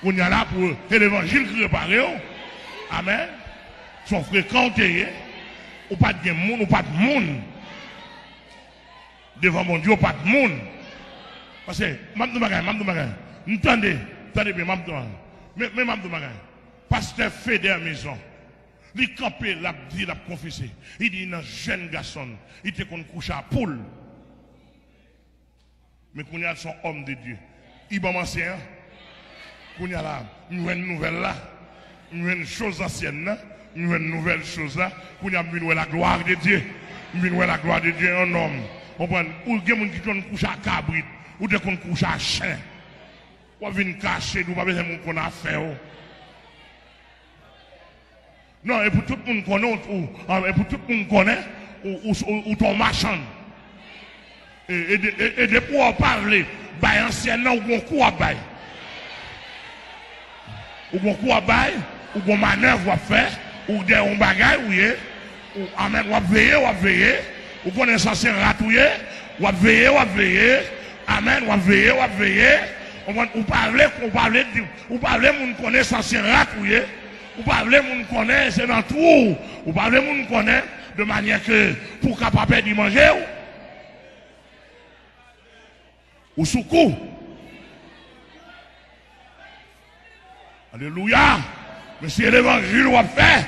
On y a là pour l'évangile qui répare. Amen. Sont fréquentés. Ou pas de monde, ou pas de monde. Devant mon Dieu, pas de monde. Parce que, Mamdou Bagay, entendez bien, Mamdou Bagay. Mais Mamdou Bagay, pasteur Fédère Maison, il campé, il a dit, il a confessé. Il dit, un jeune garçon, il était qu'on couche à poule. Mais qu'on y a son homme de Dieu. Il va ancien. Qu'on y a là, une nouvelle là, une chose ancienne, une nouvelle chose là, qu'on y a la gloire de Dieu. La gloire de Dieu, un homme. On prend, ou il y a des gens qui couchent à cabrit, ou des gens qui couchent à chien. Ou vient cacher, ou pas besoin de qu'on a fait. Non, et pour tout le monde connaît, et pour tout le monde connaît, ou ton marchand. Et de pouvoir parler, bah ancien, ou bon coup à bail. Ou bon coup à bail, ou bon manœuvre à faire, ou des bagages, ou amen, ou veiller. Ou qu'on est censé ratouiller, ou veiller, amen, ou veiller, ou parler, moun connaît censé ratouiller, ou parler, moun connaît, c'est dans tout, ou parler, moun connaît, de manière que, pour capable d'y manger, ou sous coup. Alléluia, mais si l'évangile va faire,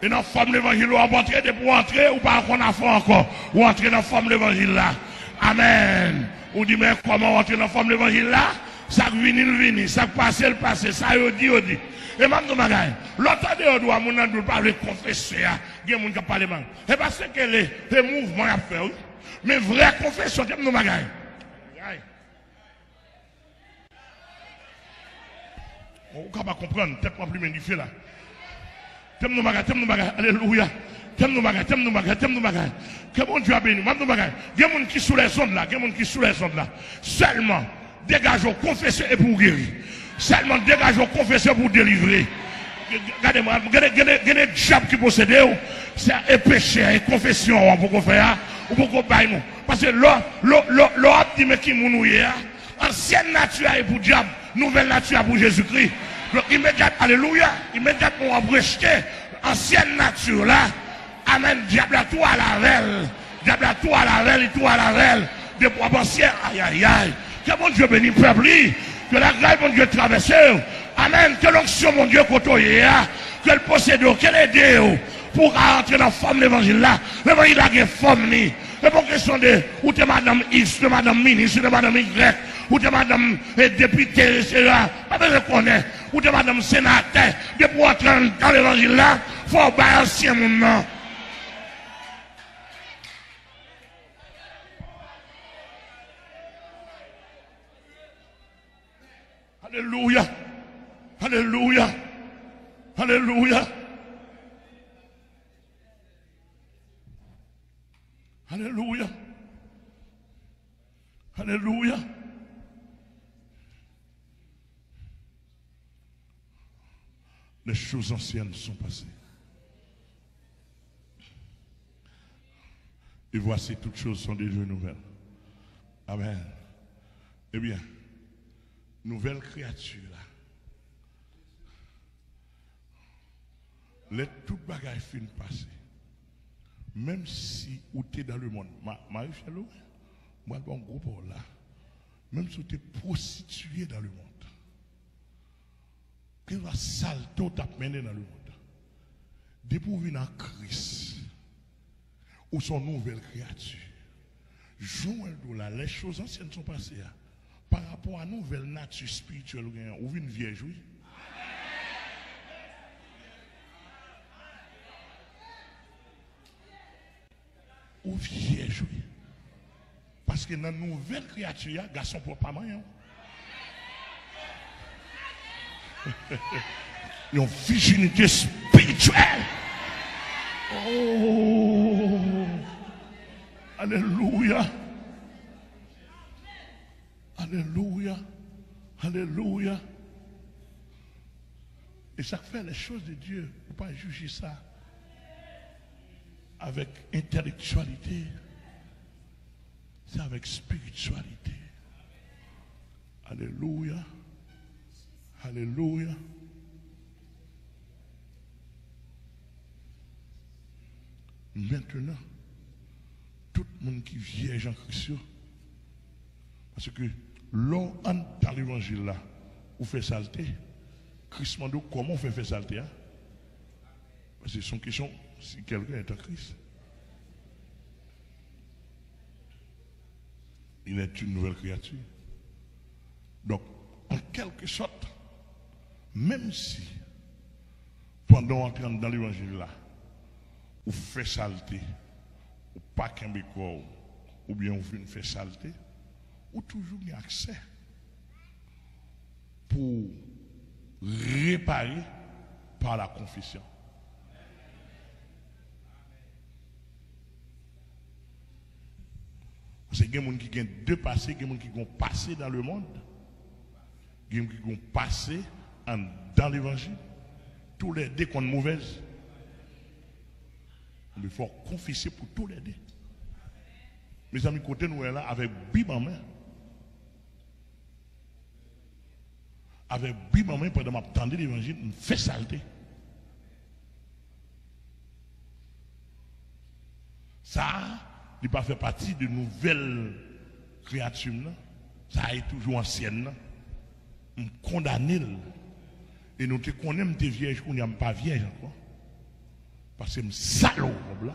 et dans la forme de l'évangile, on va entrer, de pour entrer, ou pas qu'on a fait encore, ou entrer dans la forme de l'évangile là. Amen. Ou dit, mais comment entrer dans la forme de l'évangile là? Ça vient, ça passe, ça y dit. Et maintenant, l'autre de doit, mon doit parler confesser, il y a des gens qui parlent. Et parce que les mouvements à faire, mais vraie confession, c'est nos bagailles. On ne peut pas comprendre, peut-être pas plus magnifié là. T'aimes nos bagages, alléluia. T'aimes nos bagages. Que mon Dieu a béni. Il y a des gens qui sont sous les ondes là, Seulement, dégageons, confessez et pour guérir. Seulement, dégageons, confessez pour délivrer. Regardez-moi, il y a des diables qui possèdent, c'est péché, et confession, pour qu'on fasse, ou pour qu'on baille. Parce que l'autre dit, mais qui mounouye, ancienne nature est pour diable, nouvelle nature pour Jésus-Christ. Donc, immédiatement, alléluia, immédiatement, on va rejeter ancienne nature là. Amen. Diable à tout à la règle. Diable à tout à la règle. De pour avancer, aïe. Que mon Dieu bénisse le peuple. Que la grâce, mon Dieu, traverse. Amen. Que l'onction, mon Dieu, côtoie. Que le possède, que l'aide pour entrer dans la forme de l'évangile là. L'évangile là, il y a une forme. Et pour question de, ou t'es madame X, de madame ministre, de madame Y, ou t'es madame député, etc. Pas besoin de connaître. Ou t'es madame sénateur, de pour entrer dans l'évangile là, il faut avoir ancien monde. Alléluia. Alléluia. Alléluia. Alléluia. Alléluia. Les choses anciennes sont passées. Et voici toutes choses sont déjà nouvelles. Amen. Eh bien, nouvelle créature là. Les toutes bagailles finissent passer. Même si vous êtes dans le monde, Marie-Chelou, moi, bon groupe là, même si vous êtes prostitué dans le monde, que va salto t'amener dans le monde, dépourvu dans Christ, ou son nouvelle créature, Joël là, les choses anciennes sont passées par rapport à nouvelle nature spirituelle ou une vierge, oui. Ou vierge, oui. Parce que dans la nouvelle créature, garçon pour pas moyen. Une virginité spirituelle. Oh, alléluia. Alléluia. Alléluia. Et ça fait les choses de Dieu. Il ne faut pas juger ça avec intellectualité. C'est avec spiritualité. Alléluia. Alléluia. Maintenant, tout le monde qui vient Jean Christ, parce que l'on entre dans l'évangile là, ou fait saleté, Christ m'a dit comment on fait saleté, hein? Parce que c'est une question si quelqu'un est en Christ. Il est une nouvelle créature. Donc, en quelque sorte, même si, pendant entrer dans l'évangile là, ou fait saleté, ou pas qu'un bécor, ou bien on fait saleté, ou toujours y a accès pour réparer par la confession. Parce qu'il y a des gens qui ont deux passés, il y a des gens qui ont passé dans le monde, il y a des gens qui ont passé dans l'évangile. Tous les deux sont mauvaises. Il faut confesser pour tous les deux. Mes amis, côté nous là, avec Bible en main. Avec Bible en main, pendant que je l'évangile, je fais saleté. Ça, il n'a pas fait partie de nouvelles créatures. Ça a été toujours ancienne. On condamne. Et nous te connaissons des vierges qu'on n'a pas vierge encore. Parce que je suis salaud là.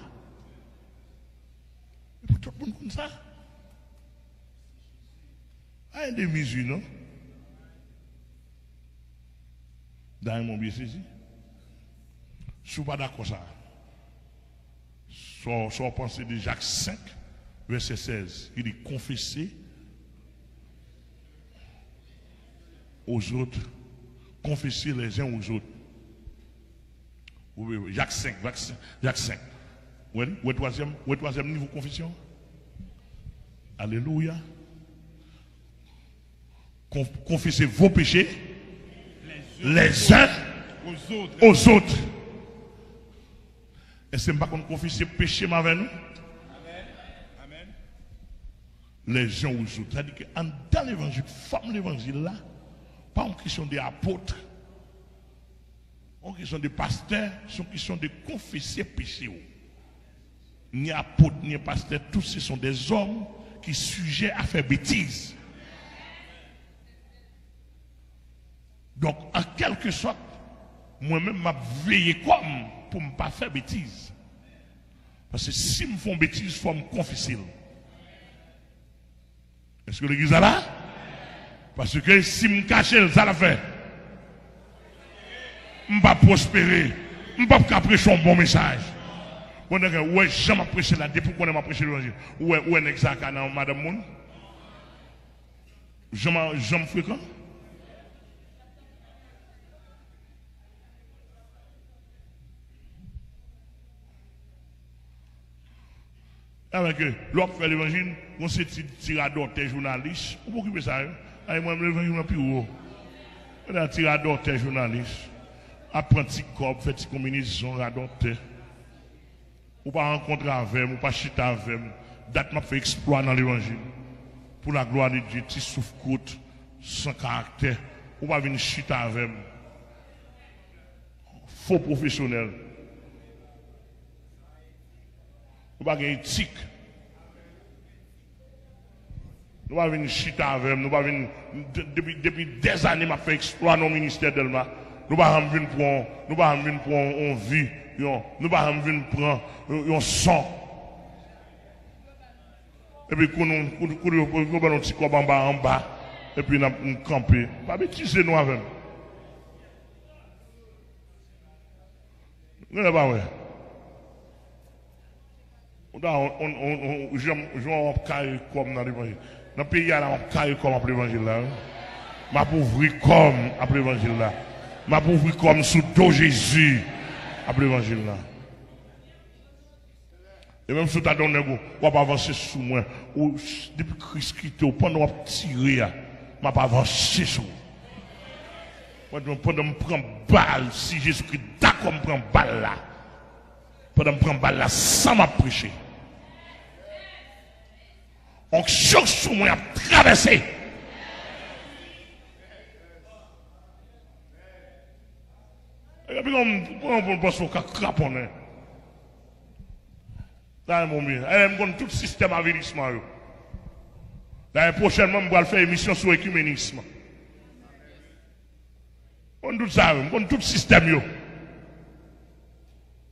Et pour tout le monde comme ça. Il y a des mesures, non? Dans mon bien saisi. Je ne suis pas d'accord ça. Soit pensée de Jacques 5, verset 16. Il dit confesser aux autres, confesser les uns aux autres. Oui, Jacques 5, Jacques 5. Oui, où est le troisième niveau de confession? Alléluia. Confessez vos péchés les uns aux autres. Est-ce que je ne vais pas confesser péché avec nous? Amen. Les uns aux autres. C'est-à-dire que dans l'évangile, forme l'évangile là, pas en question des apôtres, en question des pasteurs, c'est en question de confesser péché. Ni apôtres, ni pasteurs, tous ce sont des hommes qui sont sujets à faire bêtises. Donc, en quelque sorte, moi-même, je veille comme pour ne pas faire bêtises. Parce que si je fais bêtise, il faut me confesser. Est-ce que l'église est là? Parce que si je me cache, ça la fait. Je ne vais pas prospérer. Je ne vais pas prêcher un bon message. Ouais, jamais prêché là, depuis qu'on a prêché l'évangile. Ouais, est exactement, madame Moun? Jamais fréquent? Avec l'autre fait l'évangile, on s'est tirador, t'es journaliste. Vous occupez ça? Moi, l'évangile n'est plus haut. On a tirador, t'es journaliste. Apprenti corps, fait petit communisme, rador, t'es. Ou pas rencontrer avec, ou pas chiter avec. Date m'a fait exploit dans l'évangile. Pour la gloire de Dieu, petit souffre-côte, sans caractère. Ou pas venir chiter avec. Faux professionnel. Nous n'avons pas d'éthique. Nous n'avons pas venir chiter avec nous. Depuis des années, je fais exploit dans le ministère d'Elma. Nous n'avons pas venir pour une vie. Nous n'avons pas venir prendre un sang. Et puis, nous avons un petit corps en bas. Et puis, nous avons campé. Pas bêtiser nous avec. Nous n'avons pas. On carré comme dans l'évangile. Dans le pays, on carré comme après l'évangile là. Ma pauvre comme après l'évangile là. Ma pauvre comme sous dos Jésus après l'évangile là. Et même si tu as donné, on va avancer sous moi. Depuis Christ qui te pendant qu'on tirer, je ne vais pas avancer sous. Pendant que je prends balle, si Jésus-Christ d'accord me prend balle là. Pendant que je prends balle là, sans m'approcher. Donc, chose sur moi a traversé. Et puis, on pense au craponner. Là, mon bien. Elle me tout système avilissement. Là, prochainement, je vais faire une émission sur l'écuménisme. On tout ça, on tout système.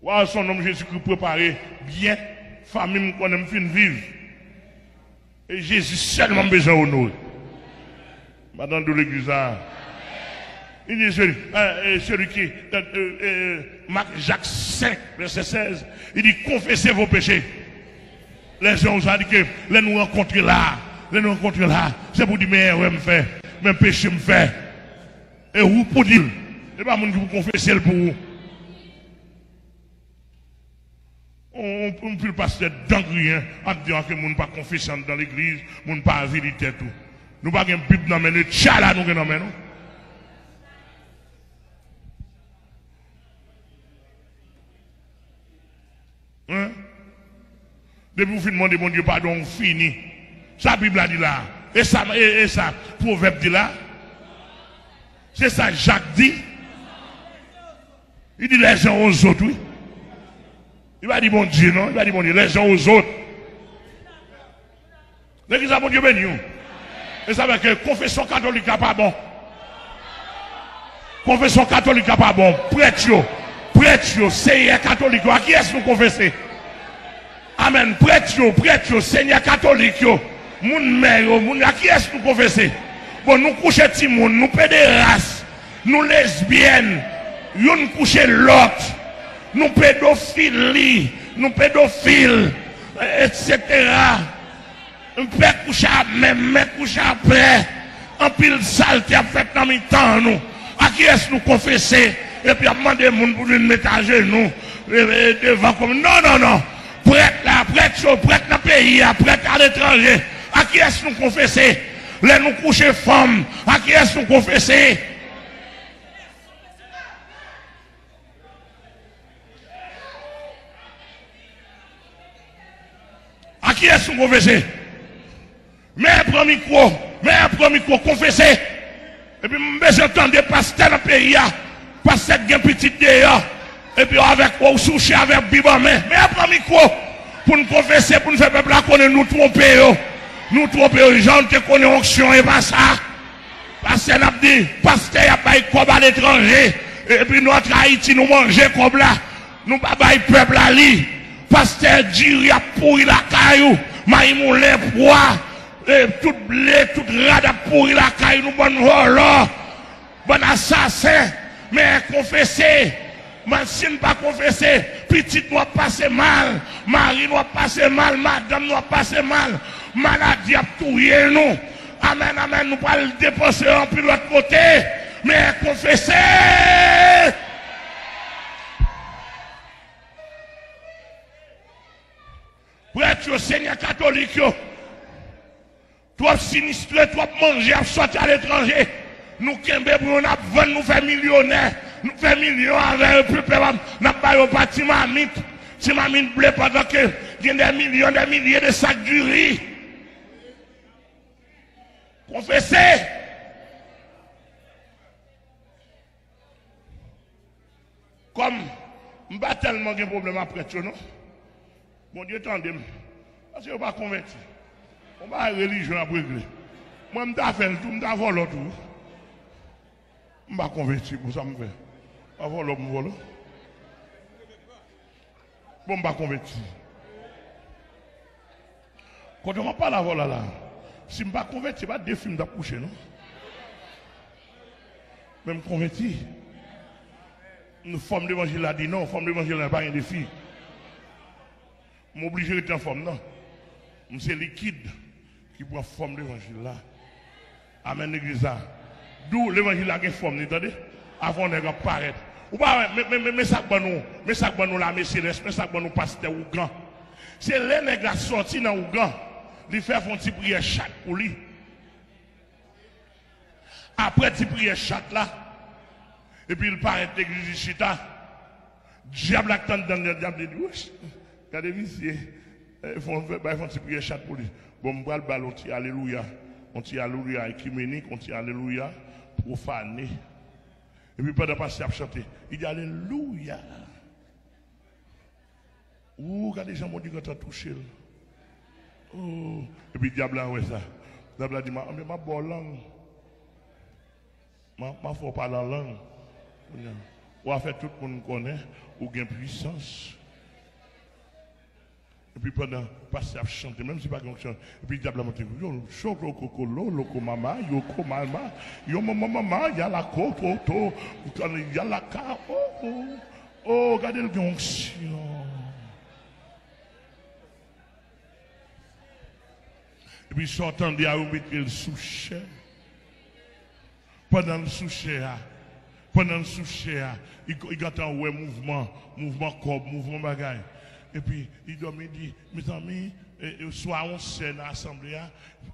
Voilà son nom Jésus-Christ préparé bien, famille qu'on aime fin vivre. Et Jésus seulement besoin d'honorer. Madame de l'église, il dit celui qui, Marc Jacques 5, verset 16, il dit confessez vos péchés. Les gens ont dit que les nous rencontrer là, c'est pour dire, mais ouais, me fait, même péché me fait. Et vous pour dire, et pas mon qui vous confesser pour vous. On peut passer d'engrien en disant que nous ne pas confesser dans l'église, nous ne pas vérité tout. Nous ne pas une Bible dans le tchala nous dans nous. Hein? Depuis vous finissez demander mon Dieu pardon, fini. Ça Bible a dit là. Et ça proverbe dit là. C'est ça Jacques dit. Il dit les gens aux autres, oui. Il va dire bon Dieu, non? Il va dire bon Dieu, les gens aux autres. L'église a bon Dieu béni. Et ça veut dire que confession catholique n'est pas bon. Confession catholique n'est pas bon. Prêtre, Seigneur catholique. À qui est-ce que vous confessez? Amen. Prêtre, Seigneur catholique. Moun mère, à qui est-ce que vous confessez? Bon, nous couchons petit monde, nous pédérastes, nous lesbiennes, nous couchons l'autre. Nous pédophiles, etc. Nous père coucher même, mais coucher après. En pile saleté à fait dans le temps, nous. À qui est-ce que nous confesser? Et puis à demander mon pour nous mettre à genoux devant comme. Non. Prêtre là, prêtre dans le pays, prêtre à l'étranger. À qui est-ce que nous confesser? Les nous coucher femmes. À qui est-ce que nous confesser? À qui est-ce que vous confessez? Mais un premier micro, confessez. Et puis, j'entends pasteur dans le pays, pasteur qui a petit dehors. Et puis, avec quoi, soucher avec Bible, mais un premier micro, pour nous confesser, pour nous faire peuple connaître, nous tromper. Nous tromper, les gens qui connaissent onction et pas ça. Pasteur n'a dit, pasteur a pas comme à l'étranger. Et puis, notre Haïti, nous manger comme là. Nous pas peuple à lui. Pasteur Diri a pourri la caillou, Maïmoulin poids, tout blé, tout rade a pourri la caillou, nous bon voleur, bon assassin, mais confesser, si pas confesser, petite nous a passé mal, mari nous a passé mal, madame nous a passé mal, maladie a touillé nous, amen, nous pas le dépenser en plus de l'autre côté, mais confesser. Prêtre, Seigneur catholique, trop sinistré, trop manger, sortir à l'étranger. Nous kembe pour nous vendre, nous faire millionnaires, nous faire millions avec le peuple, nous avons pas timamite blé pendant que il y a des millions, des milliers de sacs du riz. Confessez. Comme, je n'ai pas tellement de problème après, non? Mon Dieu, attendez-moi. Parce que je ne suis pas converti. On va à la religion à régler. Moi, je me fait tout, je me volé tout. Je ne suis pas converti, pour ça me fait. Je vole, je vole. Bon, je ne suis pas converti. Quand on parle à vol là, si je ne suis pas converti, ce n'est pas des films d'accoucher, non? Même converti. Une forme d'évangile là dit non, forme d'évangile n'a pas rien de filles. M'oblige à être en forme, non. C'est liquide qui prend forme l'évangile là. Amen, l'église là. D'où l'évangile là qui est forme, vous entendez? Avant de apparaître. Ou pas, mais ça que nous la Mercedes, mais ça que nous pasteur ou grand. C'est les nègres sortis dans ou grand. Ils font une petite prière chaque pour lui. Après petite prière chaque là. Et puis il paraît l'église chita. Diable attend dans le diable dit. Regardez, monsieur, ils font une prière chaque pour lui. Bon, on va le ballon, alléluia. On dit alléluia écuménique, on dit alléluia profané. Et puis pendant pasteur a chanté, il dit Alléluia. Regardez les gens m'ont dit quand t'as touché. Oh. Et puis le diable a ouais ça. Le diable a dit, ma bonne langue. Ma faut parler en langue. Ou a fait tout le monde connaît, ou gain puissance. Et puis pendant le pasteur a chanté, même si pas qu'on chante, et puis le diable a monté, yo, choko kokolo, loko mama, yoko mama, yo mama, yala koto, yala ka, oh, regardez le onction. Et puis sortant de là, mettre le sous-cher. Pendant le sous-cher, il entend ouais mouvement corps, mouvement bagaille. Et puis il doit me dire, mes amis, soit on scène à l'assemblée,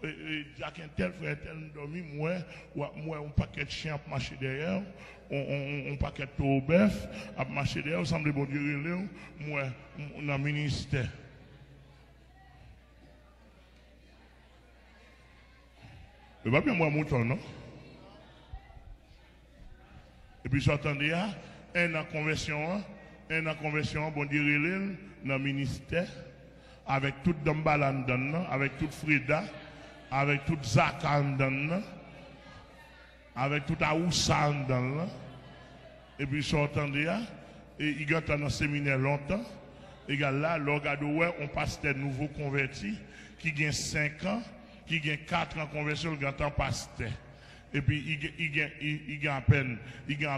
il y a un tel frère, tel dormi, moi, un paquet de chiens à marcher derrière, un paquet de taureaux bœuf à marcher derrière, semble bon Dieu, moi, on a un ministère. Il va bien moi mouton, non? Et puis j'entendais, un en conversion, bon Dieu, dans le ministère, avec tout Dambalan, avec tout Frida, avec tout Zakan, avec tout Aoussa, et puis j'entendais, et il y a dans le séminaire longtemps, et là, on pasteur nouveau converti, qui gagne 5 ans, qui gagne 4 ans de conversion, il gagne pasteur. Et puis il gagne à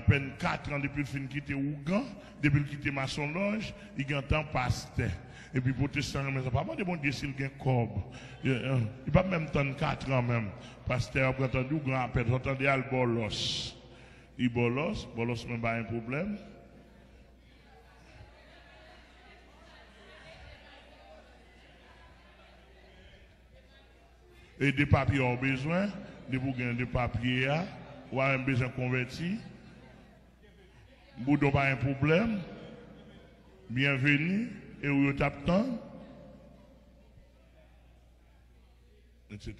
peine 4 ans depuis qu'il quitte Ougan, depuis qu'il quitte Maçon Loge, il gagne temps pasteur. Et puis protestant, mais ça pas de bon Dieu s'il gagne corbe. Il pas même temps 4 ans même. Pasteur a entendu grand appel, j'entendais al bolos. Il bolos même pas un problème. Et des papiers ont besoin, des bouquins de papiers, ou un besoin converti. Vous n'avez pas un problème. Bienvenue, et vous t'attendez. Etc.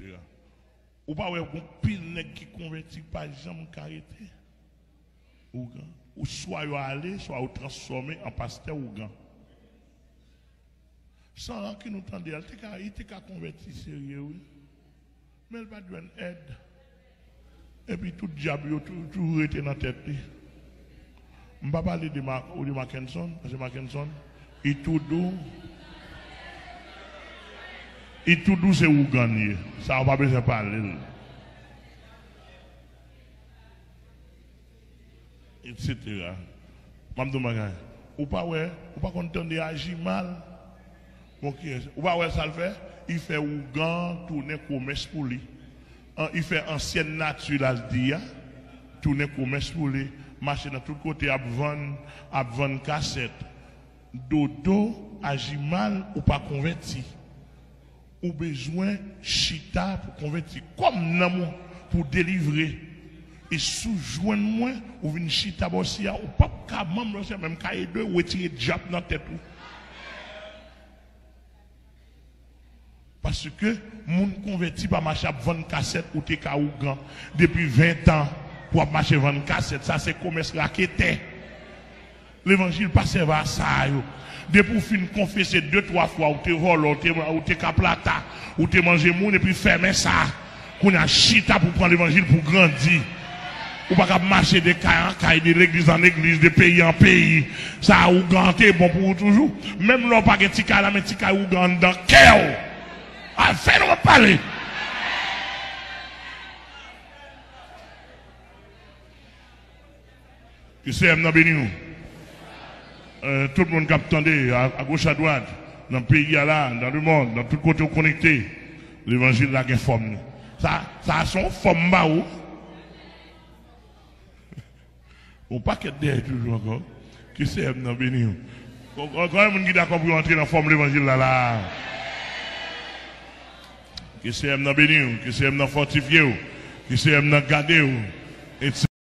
Ou pas, un pile nèg qui convertit pas jamais carité. Ou soit vous allez, soit vous transformez en pasteur ou gan. Sans là qui nous tendait, il était converti sérieux, oui. Mais elle va donner aide. Et puis tout diable, tout était dans la tête. Je ne vais pas parler de Mackinson, parce que Mackinson, il tout doux. Il tout doux, c'est où gagner. Ça, on va pas besoin de parler. Etc. Ou pas content d'agir mal. Ou pas ça le fait. Il fait Ougan tourner commerce pour lui. Il fait ancienne nature, tourner commerce pour lui. Marcher dans tous côtés, à vendre cassette. Dodo agit mal ou pas converti. Ou besoin chita pour convertir. Comme l'amour pour délivrer. Et sous-joindre moi, ou une chita bossia, ou pas qu'à même qu'à aider ou retirer diable dans la tête. Parce que mon converti pas marcher à vendre cassette ou te Ougan depuis 20 ans pour marcher vendre cassette, ça c'est commerce raqueté. L'évangile passe à ça yo. Depuis pour fin confesser 2-3 fois ou te vol ou te caplata ou te manger moun et puis fermer ça. Qu'on a chita pour prendre l'évangile pour grandir. Ou pas marcher de caille en caille, de l'église en église, de pays en pays. Ça Ougan t'es bon pour toujours. Même l'on pas que tika la mais tika Ougan dans cœur. Ah, fais-nous parler. Que c'est M. béni. Tout le monde qui attendait à gauche à droite, dans le pays là, dans le monde, dans tout côté connecté, l'évangile là qui est forme. Ça a son forme bas où. On pas qu'être derrière toujours encore. Que c'est M. béni. Quand même, on est d'accord pour entrer dans la forme de l'évangile là. Que c'est M. béni, que c'est M. fortifié, que c'est M. gardé.